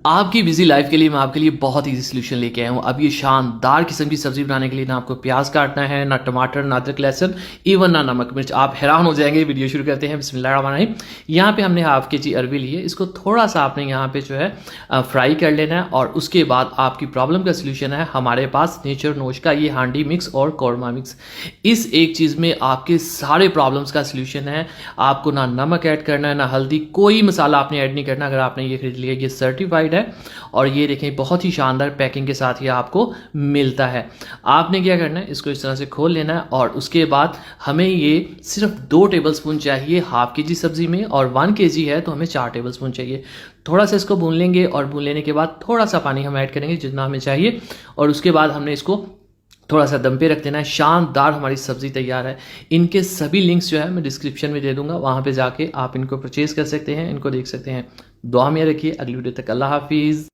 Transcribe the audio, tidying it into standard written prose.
आपकी busy life के लिए मैं आपके लिए बहुत ईजी सोल्यूशन लेके आया हूँ। अब ये शानदार किस्म की सब्जी बनाने के लिए ना आपको प्याज काटना है, ना टमाटर, ना अदरक लहसुन, इवन ना नमक मिर्च। आप हैरान हो जाएंगे। वीडियो शुरू करते हैं। बिस्मिल्लाहिर्रहमानिर्रहीम। यहाँ पे हमने हाफ के जी अरबी ली है। इसको थोड़ा सा आपने यहाँ पे जो है फ्राई कर लेना है और उसके बाद आपकी प्रॉब्लम का सोल्यूशन है हमारे पास नेचर नोश का ये हांडी मिक्स और कौरमा मिक्स। इस एक चीज़ में आपके सारे प्रॉब्लम्स का सोल्यूशन है। आपको ना नमक ऐड करना है, ना हल्दी, कोई मसाला आपने ऐड नहीं करना। अगर आपने ये खरीद लिया, ये सर्टिफाइड है और ये देखें बहुत ही शानदार पैकिंग के साथ ये आपको मिलता है। आपने क्या करना है, इसको इस तरह से खोल लेना है और उसके बाद हमें ये सिर्फ 2 टेबलस्पून चाहिए हाफ के जी सब्जी में, और 1 kg है तो हमें 4 टेबलस्पून चाहिए। थोड़ा सा इसको भून लेंगे और भून लेने के बाद थोड़ा सा पानी हम ऐड करेंगे जितना हमें चाहिए, और उसके बाद हमने इसको थोड़ा सा दम पे रख देना है। शानदार हमारी सब्ज़ी तैयार है। इनके सभी लिंक्स जो है मैं डिस्क्रिप्शन में दे दूंगा, वहाँ पे जाके आप इनको परचेज़ कर सकते हैं, इनको देख सकते हैं। दुआ में रखिए। अगली वीडियो तक अल्लाह हाफिज़।